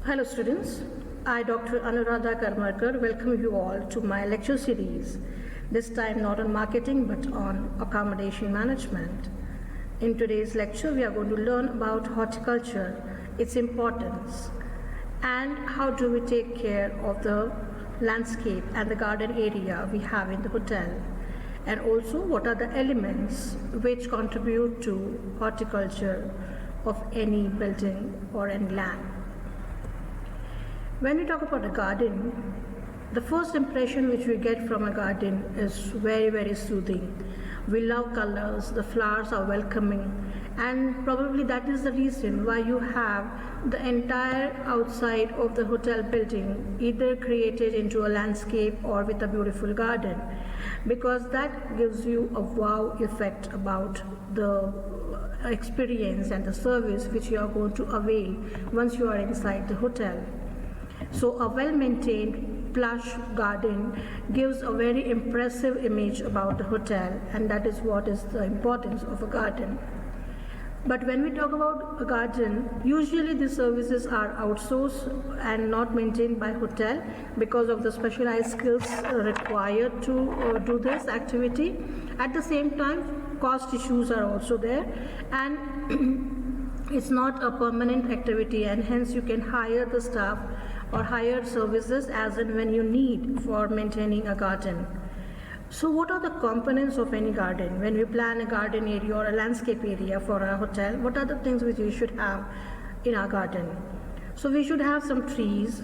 Hello students, I Dr. Anuradha Karmarkar welcome you all to my lecture series, this time not on marketing but on accommodation management. In today's lecture we are going to learn about horticulture, its importance, and how do we take care of the landscape and the garden area we have in the hotel, and also what are the elements which contribute to horticulture of any building or any land. When we talk about a garden, the first impression which we get from a garden is very soothing. We love colors, the flowers are welcoming, and probably that is the reason why you have the entire outside of the hotel building either created into a landscape or with a beautiful garden, because that gives you a wow effect about the experience and the service which you are going to avail once you are inside the hotel. So a well-maintained plush garden gives a very impressive image about the hotel, and that is what is the importance of a garden. But when we talk about a garden, usually the services are outsourced and not maintained by hotel because of the specialized skills required to do this activity. At the same time, cost issues are also there, and it's not a permanent activity, and hence you can hire the staff or hire services as and when you need for maintaining a garden. So what are the components of any garden? When we plan a garden area or a landscape area for a hotel, what are the things which we should have in our garden? So we should have some trees,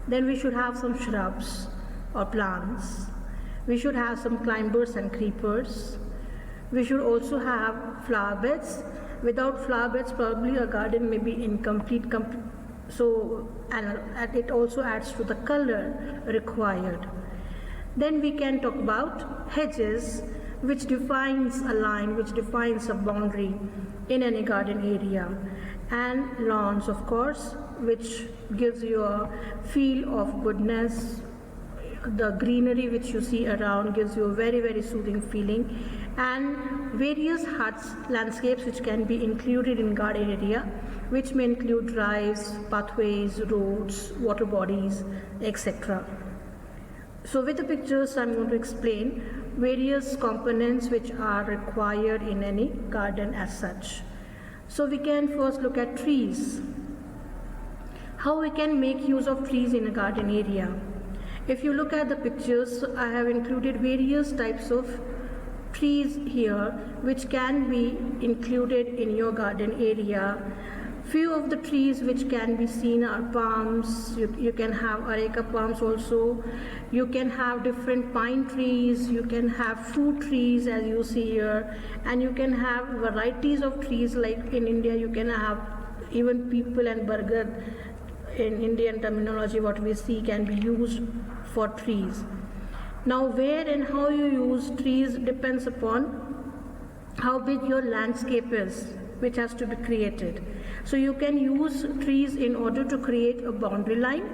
then we should have some shrubs or plants, we should have some climbers and creepers, we should also have flower beds. Without flower beds, probably a garden may be incomplete. And it also adds to the color required. Then we can talk about hedges, which defines a line, which defines a boundary in any garden area, and lawns, of course, which gives you a feel of goodness. The greenery which you see around gives you a very soothing feeling, and various huts, landscapes which can be included in garden area, which may include drives, pathways, roads, water bodies, etc. So with the pictures I'm going to explain various components which are required in any garden as such. So we can first look at trees. How we can make use of trees in a garden area. If you look at the pictures, I have included various types of trees here which can be included in your garden area. Few of the trees which can be seen are palms. You can have areca palms also. You can have different pine trees. You can have fruit trees as you see here, and you can have varieties of trees. Like in India, you can have even people and burger. In Indian terminology, what we see can be used for trees. Now, where and how you use trees depends upon how big your landscape is, which has to be created. So you can use trees in order to create a boundary line,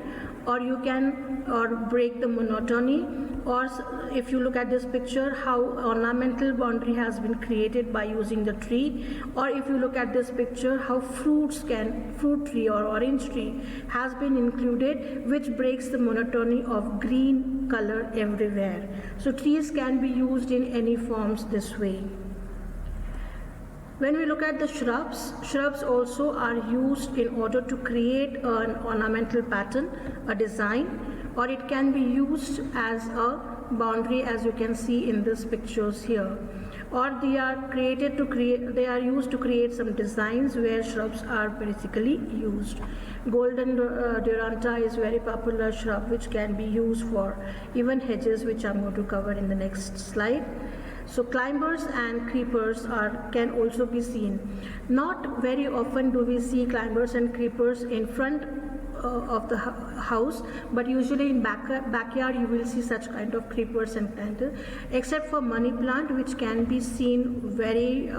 or you can break the monotony, or if you look at this picture, how ornamental boundary has been created by using the tree, or if you look at this picture, how fruit tree or orange tree has been included, which breaks the monotony of green color everywhere. So trees can be used in any forms this way. When we look at the shrubs also are used in order to create an ornamental pattern, a design, or it can be used as a boundary, as you can see in these pictures here. Or they are used to create some designs where shrubs are basically used. Golden Duranta is very popular shrub which can be used for even hedges, which I'm going to cover in the next slide. So climbers and creepers can also be seen. Not very often do we see climbers and creepers in front of the house, but usually in backyard you will see such kind of creepers and planters, except for money plant, which can be seen very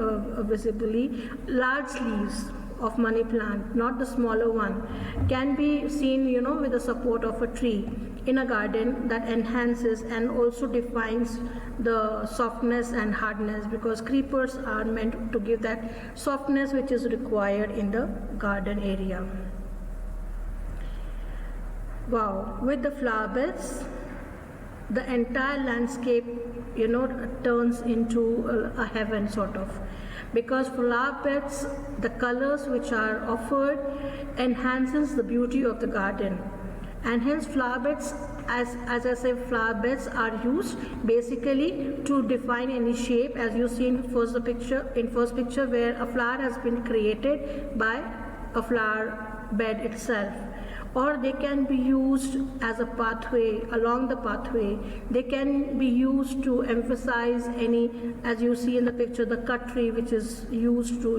visibly. Large leaves of money plant, not the smaller one, can be seen with the support of a tree in a garden. That enhances and also defines the softness and hardness, because creepers are meant to give that softness which is required in the garden area. Wow, with the flower beds, the entire landscape, turns into a heaven sort of. Because flower beds, the colors which are offered enhances the beauty of the garden. And hence flower beds, as I say, flower beds are used basically to define any shape, as you see in first picture where a flower has been created by a flower bed itself. Or they can be used as a pathway, along the pathway. They can be used to emphasize any, as you see in the picture, the cut tree which is used to,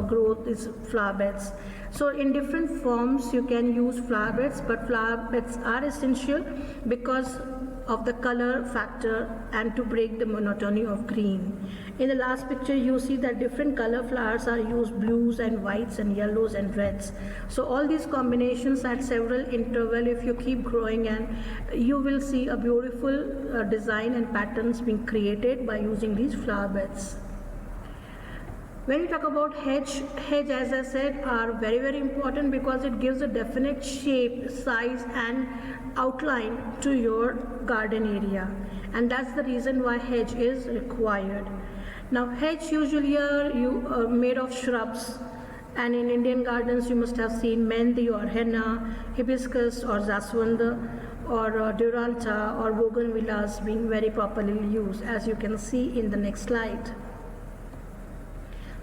grow these flower beds. So in different forms you can use flower beds, but flower beds are essential because of the color factor and to break the monotony of green. In the last picture you see that different color flowers are used, blues and whites and yellows and reds. So all these combinations at several interval, if you keep growing, and you will see a beautiful design and patterns being created by using these flower beds. When we talk about hedge as I said are very, very important because it gives a definite shape, size and outline to your garden area, and that's the reason why hedge is required. Now hedge usually are made of shrubs, and in Indian gardens you must have seen mehendi or henna, hibiscus or jaswanda or duranta or bougainvilleas being very popularly used, as you can see in the next slide.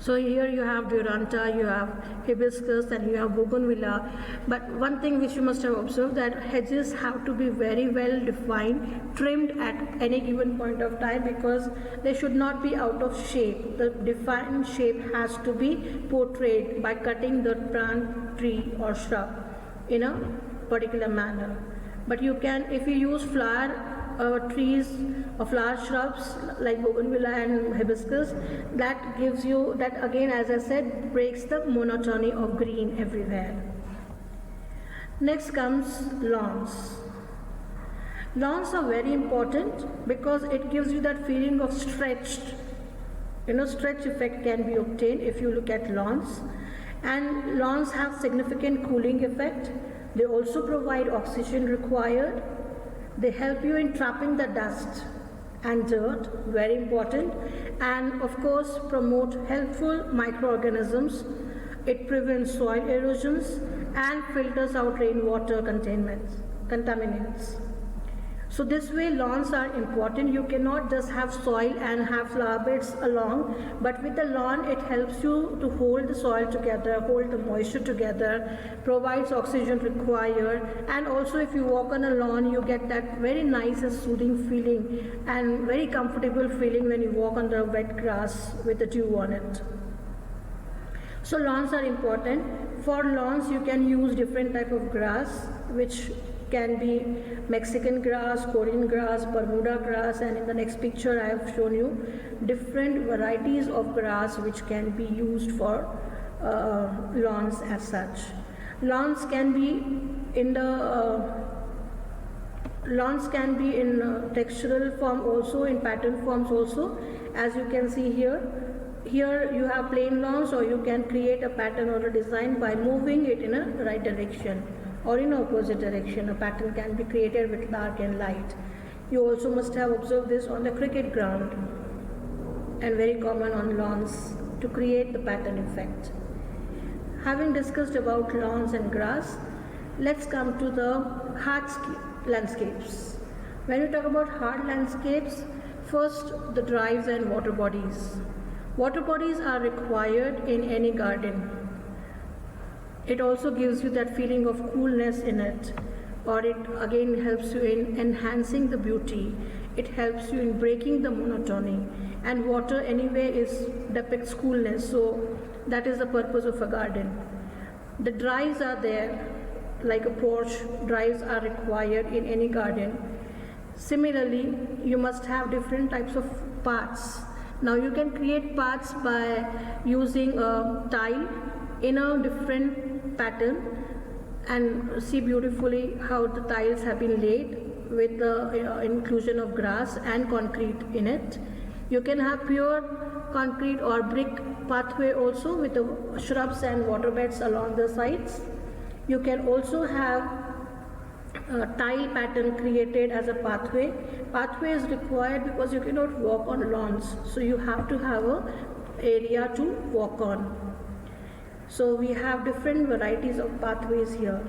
So here you have duranta, you have hibiscus and you have bougainvillea. But one thing which you must have observed, that hedges have to be very well defined, trimmed at any given point of time, because they should not be out of shape. The defined shape has to be portrayed by cutting the plant, tree or shrub in a particular manner. But you can, if you use flower trees or flower shrubs like bougainvillea and hibiscus, that gives you, that again as I said, breaks the monotony of green everywhere. Next comes lawns. Lawns are very important because it gives you that feeling of stretched, stretch effect can be obtained if you look at lawns. And lawns have significant cooling effect. They also provide oxygen required. They help you in trapping the dust and dirt, very important, and of course promote helpful microorganisms. It prevents soil erosions and filters out rainwater contaminants. So this way lawns are important. You cannot just have soil and have flower beds along, but with the lawn it helps you to hold the soil together, hold the moisture together, provides oxygen required, and also if you walk on a lawn you get that very nice and soothing feeling and very comfortable feeling when you walk on the wet grass with the dew on it. So lawns are important. For lawns you can use different type of grass, which can be Mexican grass, Korean grass, Bermuda grass, and in the next picture I have shown you different varieties of grass which can be used for lawns as such. Lawns can be in textural form also, in pattern forms also, as you can see here. Here you have plain lawns, or you can create a pattern or a design by moving it in a right direction or in opposite direction. A pattern can be created with dark and light. You also must have observed this on the cricket ground, and very common on lawns to create the pattern effect. Having discussed about lawns and grass, let's come to the hard landscapes. When we talk about hard landscapes, first the drives and water bodies. Water bodies are required in any garden. It also gives you that feeling of coolness in it, or it again helps you in enhancing the beauty. It helps you in breaking the monotony, and water anyway depicts coolness, so that is the purpose of a garden. The drives are there, like a porch, drives are required in any garden. Similarly, you must have different types of paths. Now you can create paths by using a tile in a different pattern, and see beautifully how the tiles have been laid with the inclusion of grass and concrete in it. You can have pure concrete or brick pathway also with the shrubs and water beds along the sides. You can also have tile pattern created as a pathway. Pathway is required because you cannot walk on lawns, so you have to have a area to walk on. So we have different varieties of pathways here.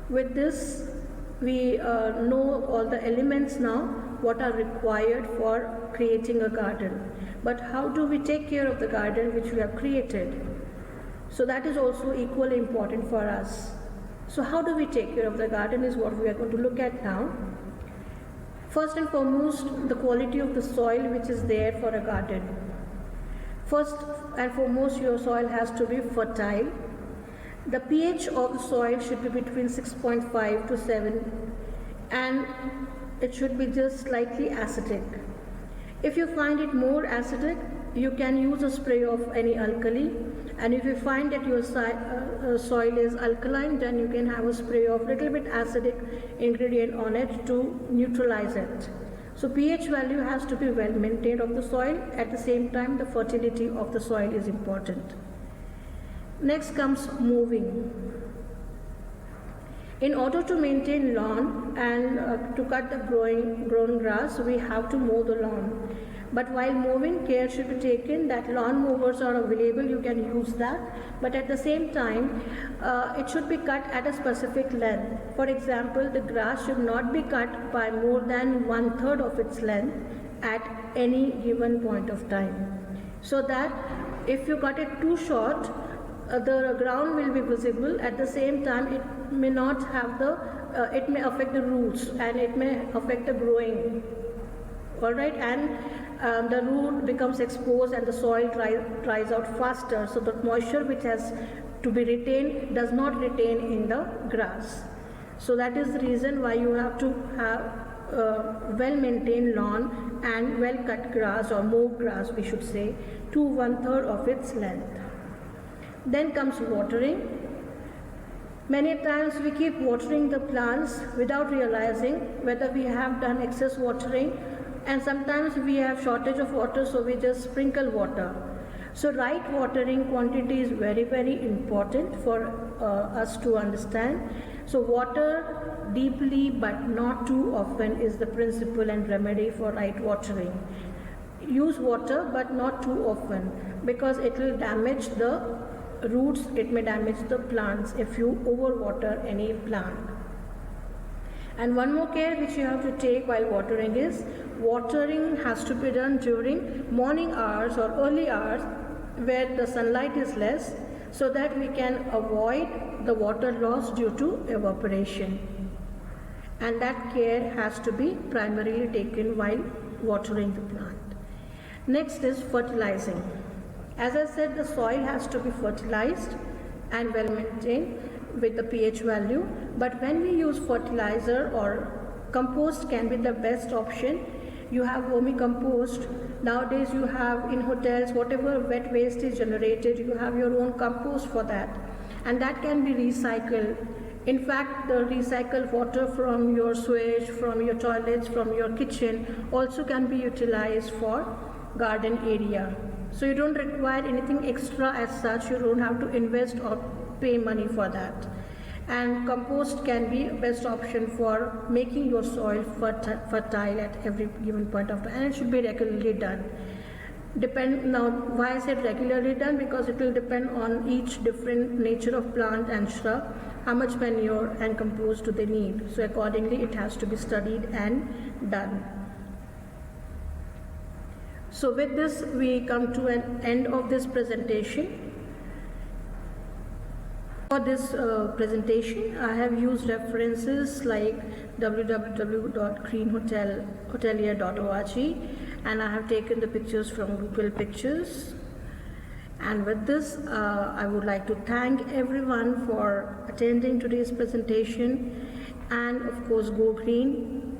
With this, we know all the elements now, what are required for creating a garden. But how do we take care of the garden which we have created? So that is also equally important for us. So how do we take care of the garden is what we are going to look at now. First and foremost, the quality of the soil which is there for a garden. First and foremost, your soil has to be fertile. The pH of the soil should be between 6.5 to 7, and it should be just slightly acidic. If you find it more acidic, you can use a spray of any alkali, and if you find that your soil is alkaline, then you can have a spray of little bit acidic ingredient on it to neutralize it. So pH value has to be well maintained of the soil. At the same time, the fertility of the soil is important. Next comes mowing. In order to maintain lawn and to cut the grown grass, we have to mow the lawn. But while mowing, care should be taken that lawn mowers are available, you can use that. But at the same time, it should be cut at a specific length. For example, the grass should not be cut by more than 1/3 of its length at any given point of time. So that if you cut it too short, the ground will be visible. At the same time, it may not have it may affect the roots and it may affect the growing. Alright, and the root becomes exposed and the soil dries out faster, so the moisture which has to be retained does not retain in the grass. So that is the reason why you have to have well maintained lawn and well cut grass, or mowed grass we should say, to 1/3 of its length. Then comes watering. Many times we keep watering the plants without realizing whether we have done excess watering, and sometimes we have shortage of water, so we just sprinkle water. So right watering quantity is very, very important for us to understand. So water deeply but not too often is the principle and remedy for right watering. Use water but not too often, because it will damage the roots, it may damage the plants if you overwater any plant. And one more care which you have to take while watering is, watering has to be done during morning hours or early hours where the sunlight is less, so that we can avoid the water loss due to evaporation. And that care has to be primarily taken while watering the plant. Next is fertilizing. As I said, the soil has to be fertilized and well maintained with the pH value, but when we use fertilizer, or compost can be the best option. You have vermicompost. Nowadays you have in hotels, whatever wet waste is generated, you have your own compost for that, and that can be recycled. In fact, the recycled water from your sewage, from your toilets, from your kitchen also can be utilized for garden area. So you don't require anything extra as such, you don't have to invest or pay money for that. And compost can be best option for making your soil fertile at every given point of time, and it should be regularly done. Now, why I said regularly done? Because it will depend on each different nature of plant and shrub, how much manure and compost do they need. So accordingly it has to be studied and done. So with this we come to an end of this presentation. For this presentation, I have used references like www.greenhotelier.org, and I have taken the pictures from Google Pictures. And with this, I would like to thank everyone for attending today's presentation, and of course go green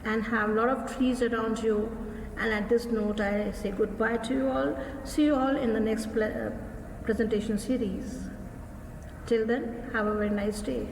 and have a lot of trees around you. And at this note, I say goodbye to you all. See you all in the next presentation series. Till then, have a very nice day.